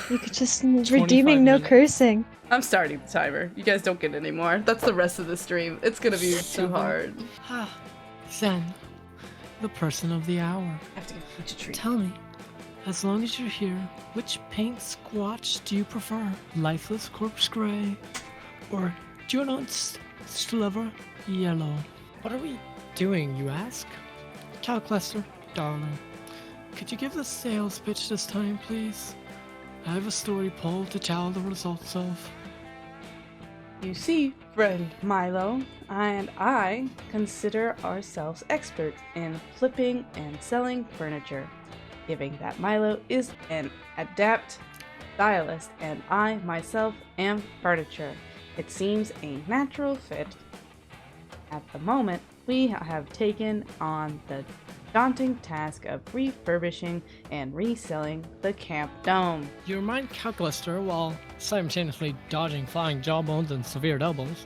you could just 25 redeeming no minutes. cursing. I'm starting the timer. You guys don't get any more. That's the rest of the stream. It's gonna be too 7. hard. Ah, Zen, the person of the hour. I have to give each a treat. Tell me, as long as you're here, which paint squatch do you prefer? Lifeless corpse gray or Junon's sliver yellow? What are we doing, you ask? Calcluster, darling, could you give the sales pitch this time, please? I have a story poll to tell the results of. You see, friend Milo, and I consider ourselves experts in flipping and selling furniture, giving that Milo is an adept stylist and I myself am furniture. It seems a natural fit. At the moment, we have taken on the daunting task of refurbishing and reselling the Camp Dome. You remind Calcluster, while simultaneously dodging flying jawbones and severe doubles,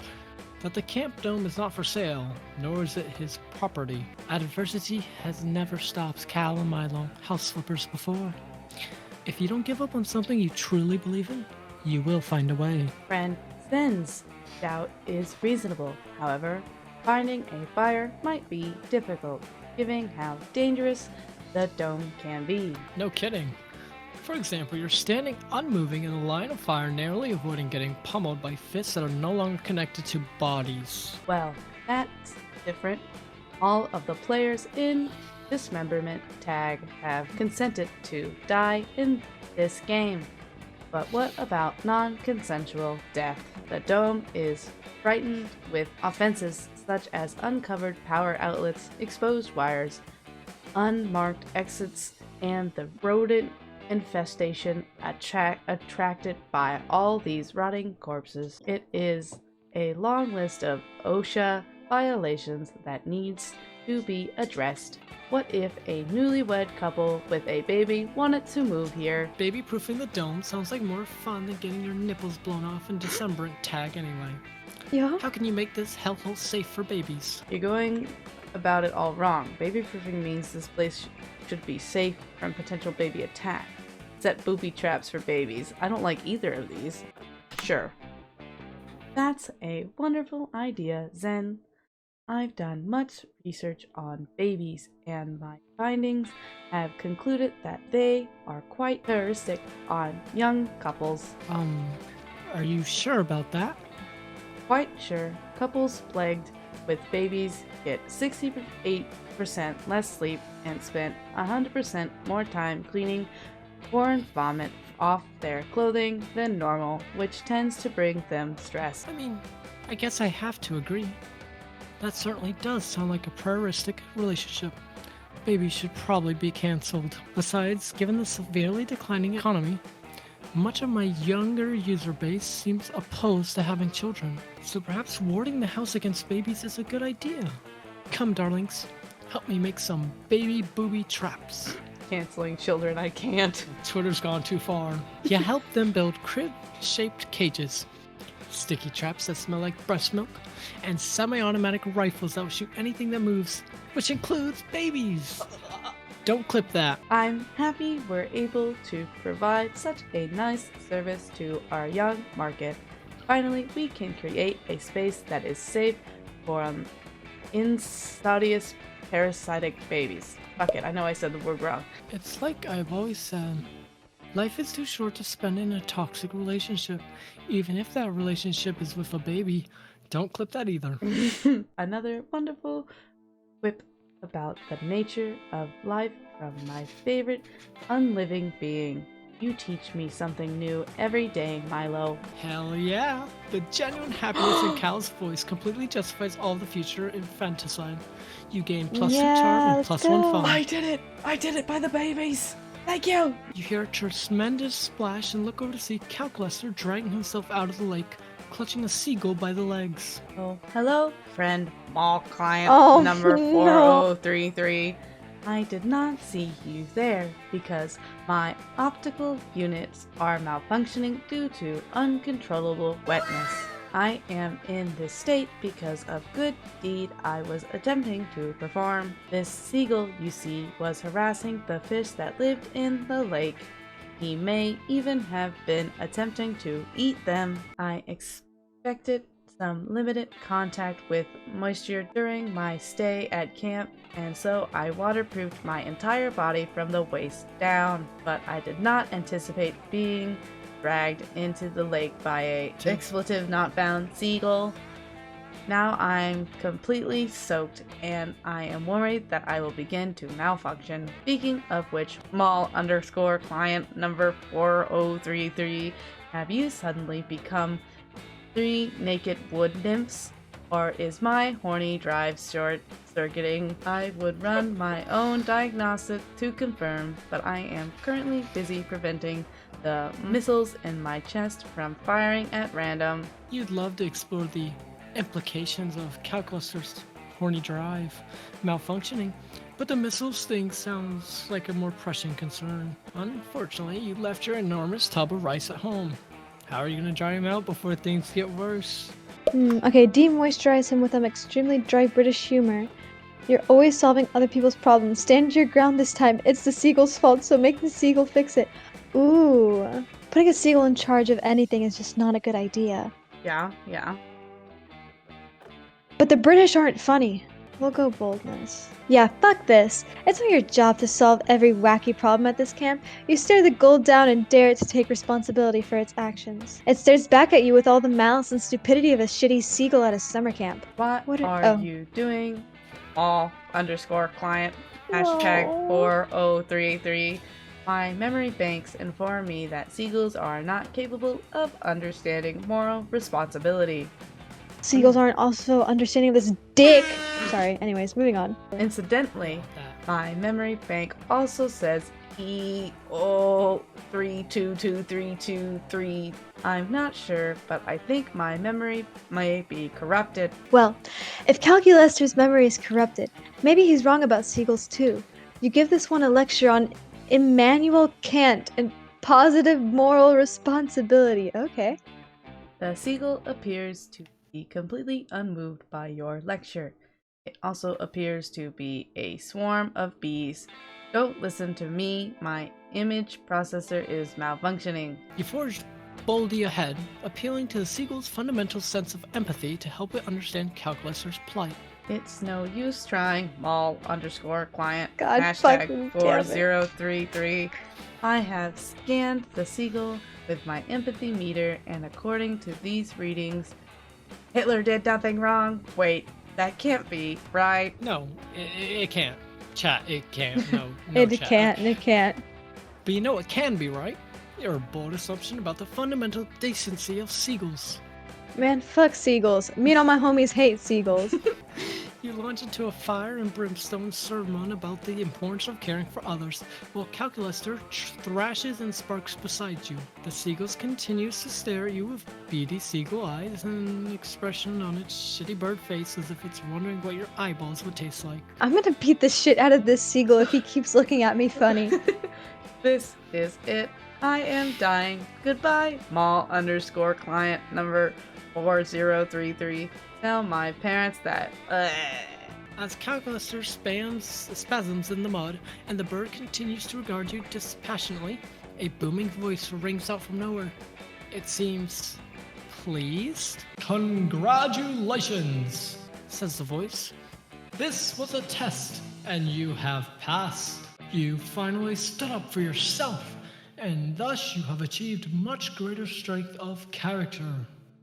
that the Camp Dome is not for sale, nor is it his property. Adversity has never stopped Cal and Milo, house flippers before. If you don't give up on something you truly believe in, you will find a way. Friend Zen's doubt is reasonable. However, finding a buyer might be difficult, given how dangerous the dome can be. No kidding. For example, you're standing unmoving in a line of fire, narrowly avoiding getting pummeled by fists that are no longer connected to bodies. Well, that's different. All of the players in Dismemberment Tag have consented to die in this game. But what about non-consensual death? The dome is frightened with offenses such as uncovered power outlets, exposed wires, unmarked exits, and the rodent infestation attracted by all these rotting corpses. It is a long list of OSHA violations that needs to be addressed. What if a newlywed couple with a baby wanted to move here? Baby-proofing the dome sounds like more fun than getting your nipples blown off in December tag anyway. Yeah? How can you make this hellhole safe for babies? You're going about it all wrong. Baby-proofing means this place should be safe from potential baby attack. Set booby traps for babies. I don't like either of these. Sure. That's a wonderful idea, Zen. I've done much research on babies, and my findings have concluded that they are quite heuristic on young couples. Are you sure about that? Quite sure. Couples plagued with babies get 68% less sleep and spend 100% more time cleaning foreign vomit off their clothing than normal, which tends to bring them stress. I mean, I guess I have to agree. That certainly does sound like a prioristic relationship. Babies should probably be cancelled. Besides, given the severely declining economy, much of my younger user base seems opposed to having children, so perhaps warding the house against babies is a good idea. Come, darlings, help me make some baby booby traps. Canceling children, I can't. Twitter's gone too far. You help them build crib-shaped cages, sticky traps that smell like breast milk, and semi-automatic rifles that will shoot anything that moves, which includes babies. Don't clip that. I'm happy we're able to provide such a nice service to our young market. Finally, we can create a space that is safe for insidious parasitic babies. Fuck it, I know I said the word wrong. It's like I've always said, life is too short to spend in a toxic relationship. Even if that relationship is with a baby, don't clip that either. Another wonderful quip about the nature of life from my favorite unliving being. You teach me something new every day, Milo. Hell yeah! The genuine happiness in Cal's voice completely justifies all the future infanticide. You gain plus 2 charm and plus 1 fun. I did it! I did it by the babies! Thank you! You hear a tremendous splash and look over to see Calclester dragging himself out of the lake, clutching a seagull by the legs. Oh, hello, friend, mall client number 4033. I did not see you there because my optical units are malfunctioning due to uncontrollable wetness. I am in this state because of good deed I was attempting to perform. This seagull, you see, was harassing the fish that lived in the lake. He may even have been attempting to eat them. I expected some limited contact with moisture during my stay at camp, and so I waterproofed my entire body from the waist down, but I did not anticipate being dragged into the lake by a expletive not found seagull. Now I'm completely soaked and I am worried that I will begin to malfunction. Speaking of which, mall_client number 4033, have you suddenly become 3 naked wood nymphs? Or is my horny drive short-circuiting? I would run my own diagnostic to confirm, but I am currently busy preventing the missiles in my chest from firing at random. You'd love to explore the implications of Calcluster's horny drive malfunctioning, but the missiles thing sounds like a more pressing concern. Unfortunately, you left your enormous tub of rice at home. How are you going to dry him out before things get worse? Okay, demoisturize him with an extremely dry British humor. You're always solving other people's problems. Stand your ground this time. It's the seagull's fault, so make the seagull fix it. Ooh. Putting a seagull in charge of anything is just not a good idea. Yeah. But the British aren't funny. We'll go boldness. Yeah, fuck this. It's not your job to solve every wacky problem at this camp. You stare the gold down and dare it to take responsibility for its actions. It stares back at you with all the malice and stupidity of a shitty seagull at a summer camp. What are oh. you doing? All_client. Hashtag Whoa. 40383. My memory banks inform me that seagulls are not capable of understanding moral responsibility. Seagulls aren't also understanding of this dick. Sorry, anyways, moving on. Incidentally, my memory bank also says E03223223. I'm not sure, but I think my memory may be corrupted. Well, if Calculester's memory is corrupted, maybe he's wrong about seagulls too. You give this one a lecture on Immanuel Kant and positive moral responsibility. Okay. The seagull appears to be completely unmoved by your lecture. It also appears to be a swarm of bees. Don't listen to me, my image processor is malfunctioning. You forged boldly ahead, appealing to the seagull's fundamental sense of empathy to help it understand Calculester's plight. It's no use trying. Mall_client. God Hashtag fucking damn it. 4033. I have scanned the seagull with my empathy meter, and according to these readings, Hitler did nothing wrong. Wait, that can't be, right? No, it can't. Chat, it can't. No, It chat. can't, it can't. But you know it can be, right? Your bold assumption about the fundamental decency of seagulls. Man, fuck seagulls. Me and all my homies hate seagulls. You launch into a fire and brimstone sermon about the importance of caring for others, while Calculester thrashes and sparks beside you. The seagull continues to stare at you with beady seagull eyes and an expression on its shitty bird face as if it's wondering what your eyeballs would taste like. I'm gonna beat the shit out of this seagull if he keeps looking at me funny. This is it. I am dying. Goodbye. Mall_client number 4033. Tell my parents that. As Calculester spasms in the mud, and the bird continues to regard you dispassionately, a booming voice rings out from nowhere. It seems pleased. Congratulations, Says the voice. this was a test and you have passed. You finally stood up for yourself, and thus you have achieved much greater strength of character.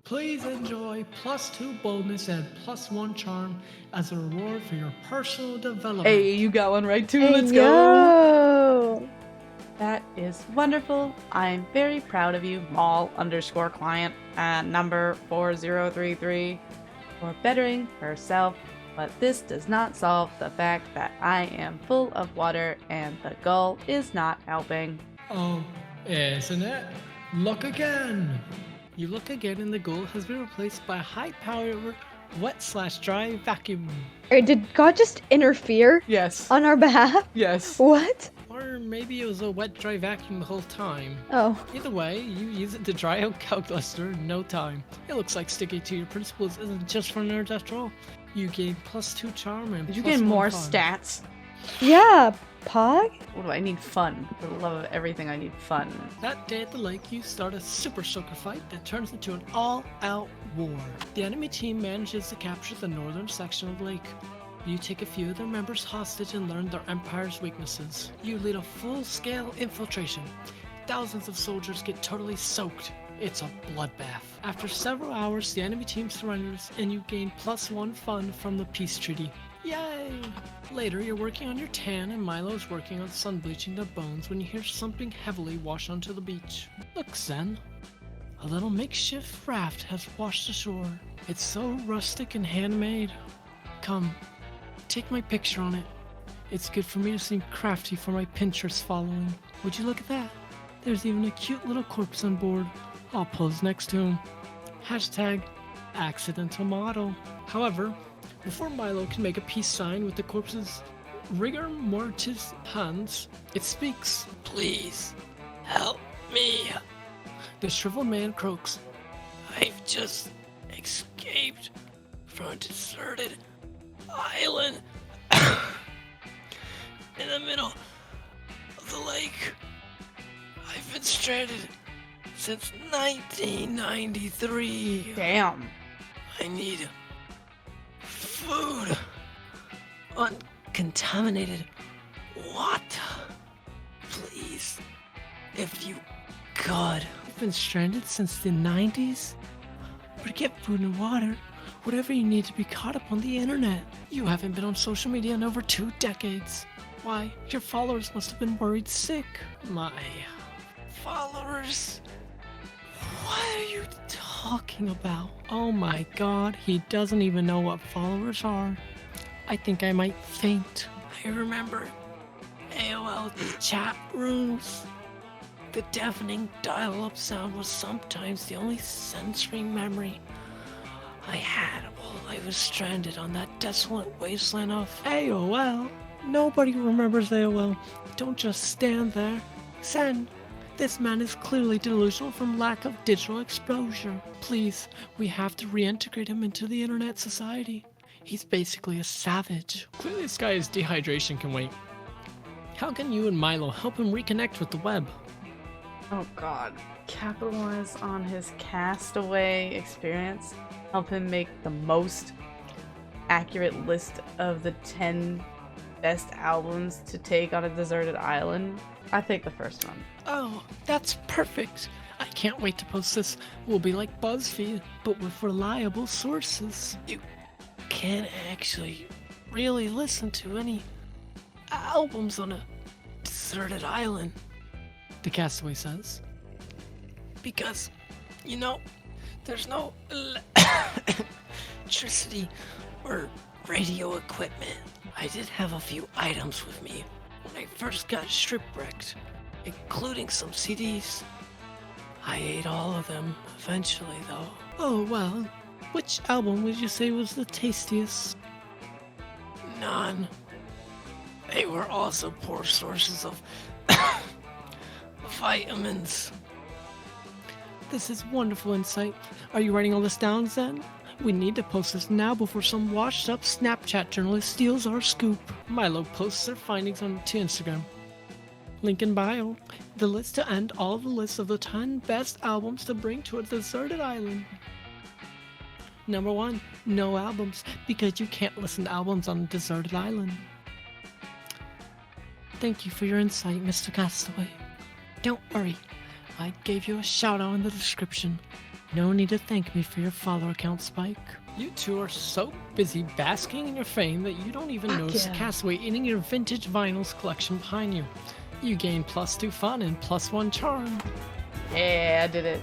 Please enjoy +2 boldness and +1 charm as a reward for your personal development. Hey, you got one right too. Hey, Let's go. yo! That is wonderful. I'm very proud of you, Mall_client number 4033, for bettering herself. But this does not solve the fact that I am full of water and the gull is not helping. Oh, isn't it? Look again. You look again and the gull has been replaced by a high-powered wet/dry vacuum. Or did God just interfere Yes. on our behalf? Yes. What? Or maybe it was a wet-dry vacuum the whole time. Oh. Either way, you use it to dry out Calculester in no time. It looks like sticking to your principles isn't just for nerds after all. You gain +2 charm and Did you +1 get more fun. stats? Yeah, Pog? What do I need? Fun. For the love of everything, I need fun. That day at the lake, you start a super soaker fight that turns into an all-out war. The enemy team manages to capture the northern section of the lake. You take a few of their members hostage and learn their empire's weaknesses. You lead a full-scale infiltration. Thousands of soldiers get totally soaked. It's a bloodbath. After several hours, the enemy team surrenders, and you gain +1 fun from the peace treaty. Yay! Later, you're working on your tan, and Milo's working on sun bleaching their bones when you hear something heavily wash onto the beach. Look, Zen. A little makeshift raft has washed ashore. It's so rustic and handmade. Come, take my picture on it. It's good for me to seem crafty for my Pinterest following. Would you look at that? There's even a cute little corpse on board. I'll pose next to him. Hashtag accidental model. However, before Milo can make a peace sign with the corpse's rigor mortis hands, it speaks. Please, help me. The shriveled man croaks. I've just escaped from a deserted island in the middle of the lake. I've been stranded since 1993. Damn. I need food. uncontaminated water. Please, if you could. I've been stranded since the 90s. Forget food and water. Whatever you need to be caught up on the internet. You haven't been on social media in over 2 decades. Why, your followers must have been worried sick. My followers? What are you talking about? Oh my god, he doesn't even know what followers are. I think I might faint. I remember AOL chat rooms. The deafening dial-up sound was sometimes the only sensory memory I had while I was stranded on that desolate wasteland of AOL. Nobody remembers AOL. Don't just stand there. Send. This man is clearly delusional from lack of digital exposure. Please, we have to reintegrate him into the internet society. He's basically a savage. Clearly this guy's dehydration can wait. How can you and Milo help him reconnect with the web? Oh god. Capitalize on his castaway experience. Help him make the most accurate list of the 10 best albums to take on a deserted island. I think the first one. Oh, that's perfect. I can't wait to post this. We'll be like BuzzFeed, but with reliable sources. You can't actually really listen to any albums on a deserted island, the castaway says. Because, you know, there's no electricity or radio equipment. I did have a few items with me when I first got shipwrecked, including some CDs. I ate all of them eventually, though. Oh, well, which album would you say was the tastiest? None. They were also poor sources of vitamins. This is wonderful insight. Are you writing all this down, Zen? We need to post this now before some washed-up Snapchat journalist steals our scoop. Milo posts their findings to Instagram. Link in bio. The list to end all the lists of the 10 best albums to bring to a deserted island. Number 1, no albums, because you can't listen to albums on a deserted island. Thank you for your insight, Mr. Castaway. Don't worry, I gave you a shout out in the description. No need to thank me for your follower count spike. You two are so busy basking in your fame that you don't even notice Castaway eating your vintage vinyls collection behind you. You gain +2 fun and +1 charm. Yeah, I did it.